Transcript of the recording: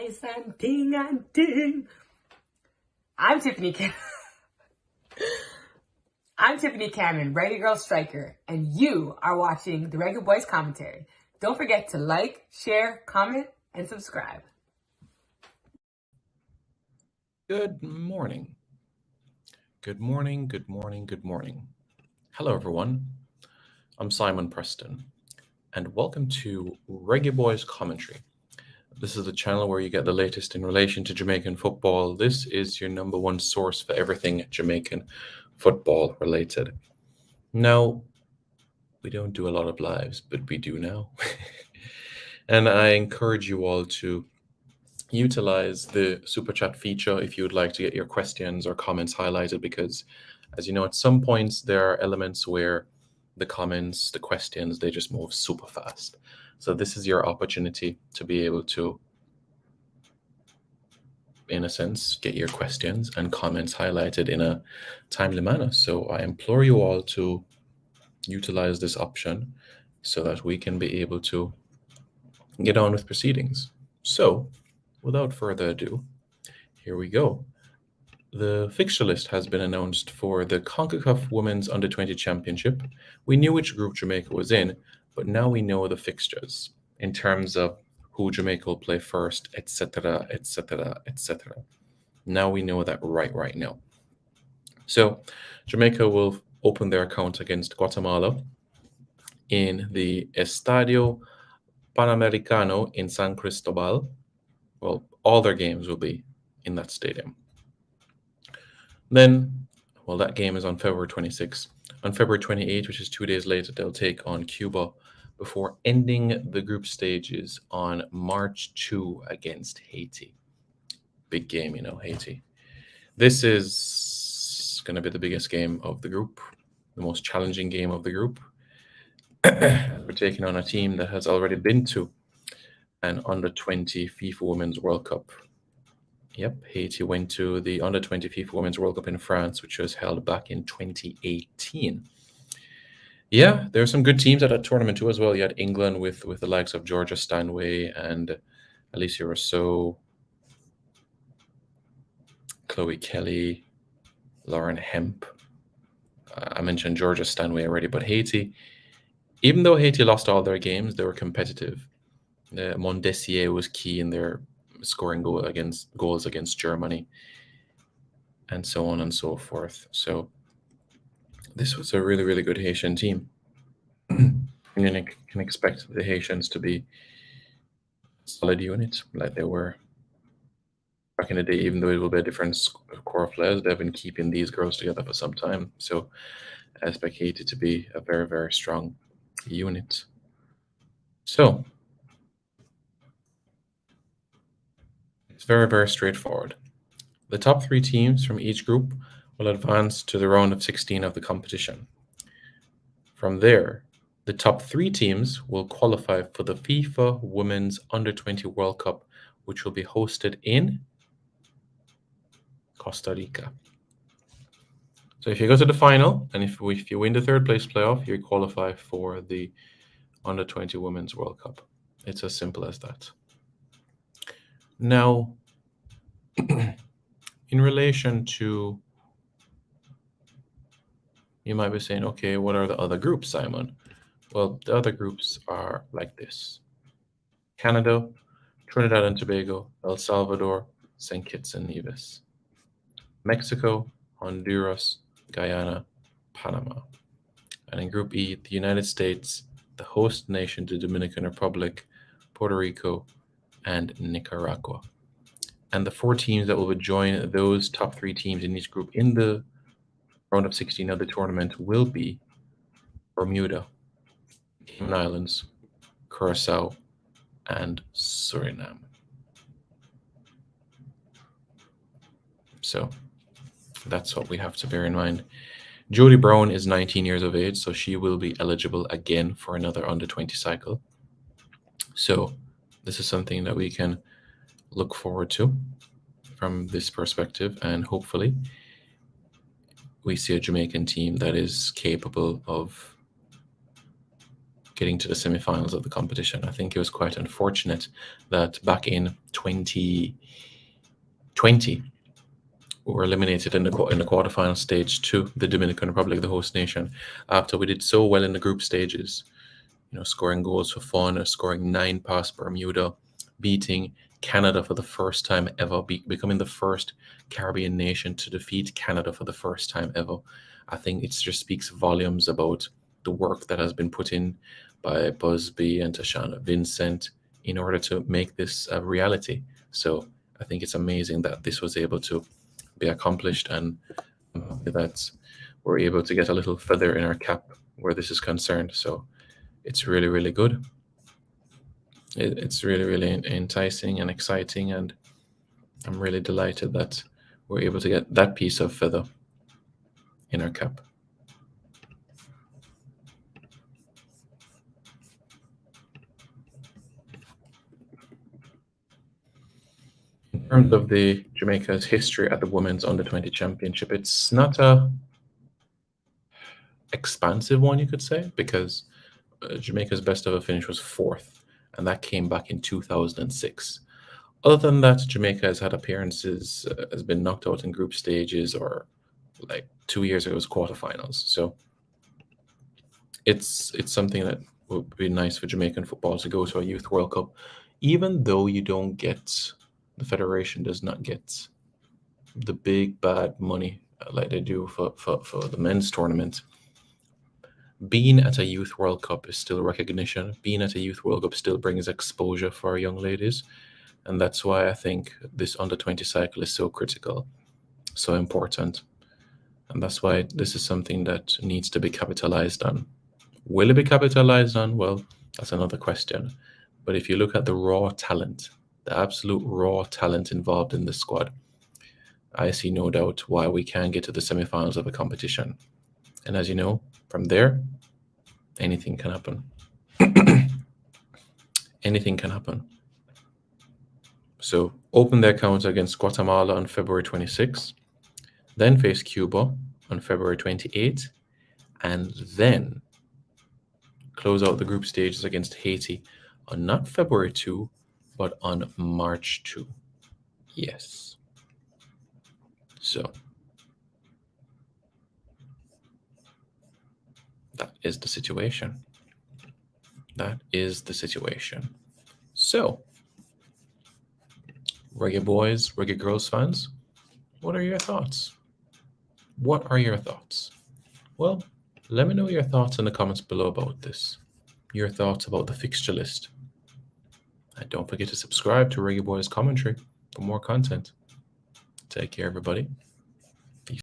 dice and ting and ting. I'm Tiffany Cannon, Reggae Girl Striker, and you are watching the Reggae Boys Commentary. Don't forget to like, share, comment, and subscribe. Good morning. Good morning, good morning, good morning. Hello, everyone. I'm Simon Preston, and welcome to Reggae Boys Commentary. This is the channel where you get the latest in relation to Jamaican football. This is your number one source for everything Jamaican football related. Now, we don't do a lot of lives, but we do now. And I encourage you all to utilize the super chat feature if you would like to get your questions or comments highlighted, because as you know, at some points there are elements where the comments, the questions, they just move super fast. So this is your opportunity to be able to, in a sense, get your questions and comments highlighted in a timely manner. So I implore you all to utilize this option so that we can be able to get on with proceedings. So without further ado, here we go. The fixture list has been announced for the CONCACAF Women's Under-20 Championship. We knew which group Jamaica was in, but now we know the fixtures in terms of who Jamaica will play first, etc., etc., etc. Now we know that right now. So Jamaica will open their account against Guatemala in the Estadio Panamericano in San Cristobal. Well, all their games will be in that stadium. Then, well, that game is on February 26th. On February 28th, which is 2 days later, they'll take on Cuba before ending the group stages on March 2 against Haiti. Big game, you know, Haiti. This is going to be the biggest game of the group, the most challenging game of the group. We're taking on a team that has already been to an Under-20 FIFA Women's World Cup. Yep, Haiti went to the Under-20 FIFA Women's World Cup in France, which was held back in 2018. Yeah, there are some good teams at that tournament too as well. You had England with the likes of Georgia Stanway and Alicia Rousseau, Chloe Kelly, Lauren Hemp. I mentioned Georgia Stanway already, but Haiti, even though Haiti lost all their games, they were competitive. Mondessier was key in their scoring goals against Germany, and so on and so forth. So this was a really, really good Haitian team. You can expect the Haitians to be a solid unit like they were back in the day, even though it will be a different core of players. They've been keeping these girls together for some time. So I expect Haiti to be a very, very strong unit. So it's very, very straightforward. The top 3 teams from each group will advance to the round of 16 of the competition. From there, the top 3 teams will qualify for the FIFA Women's Under-20 World Cup, which will be hosted in Costa Rica. So if you go to the final, and if you win the 3rd place playoff, you qualify for the Under-20 Women's World Cup. It's as simple as that. Now, in relation to, you might be saying, okay, what are the other groups, Simon? Well, the other groups are like this: Canada, Trinidad and Tobago, El Salvador, St. Kitts and Nevis, Mexico, Honduras, Guyana, Panama. And in Group E, the United States, the host nation, the Dominican Republic, Puerto Rico, and Nicaragua. And the 4 teams that will join those top 3 teams in each group in the round of 16 of the tournament will be Bermuda, Cayman Islands, Curacao, and Suriname. So that's what we have to bear in mind. Jodie Brown is 19 years of age, so she will be eligible again for another Under-20 cycle. So this is something that we can look forward to from this perspective, and hopefully we see a Jamaican team that is capable of getting to the semifinals of the competition. I think it was quite unfortunate that back in 2020, we were eliminated in the quarterfinal stage to the Dominican Republic, the host nation, after we did so well in the group stages. Scoring goals for fun, scoring 9 past Bermuda, beating Canada for the first time ever, becoming the first Caribbean nation to defeat Canada for the first time ever. I think it just speaks volumes about the work that has been put in by Busby and Tashana Vincent in order to make this a reality. So I think it's amazing that this was able to be accomplished, and that we're able to get a little feather in our cap where this is concerned. So it's really, really good. It's really, really enticing and exciting, and I'm really delighted that we're able to get that piece of feather in our cap. In terms of the Jamaica's history at the Women's Under-20 Championship, it's not a expansive one, you could say, because Jamaica's best ever finish was 4th, and that came back in 2006. Other than that, Jamaica has had appearances, has been knocked out in group stages, or like 2 years ago it was quarterfinals. So it's something that would be nice for Jamaican football to go to a Youth World Cup, even though you don't get, the federation does not get the big bad money like they do for the men's tournament. Being at a Youth World Cup is still recognition. Being at a Youth World Cup still brings exposure for our young ladies. And that's why I think this under-20 cycle is so critical, so important. And that's why this is something that needs to be capitalized on. Will it be capitalized on? Well, that's another question. But if you look at the raw talent, the absolute raw talent involved in this squad, I see no doubt why we can get to the semifinals of a competition. And as you know, from there, anything can happen. Anything can happen. So open their account against Guatemala on February 26th, then face Cuba on February 28th, and then close out the group stages against Haiti on not February 2, but on March 2. Yes. So that is the situation. That is the situation. So, reggae boys, reggae girls fans, what are your thoughts? What are your thoughts? Well, let me know your thoughts in the comments below about this. Your thoughts about the fixture list. And don't forget to subscribe to Reggae Boys Commentary for more content. Take care, everybody.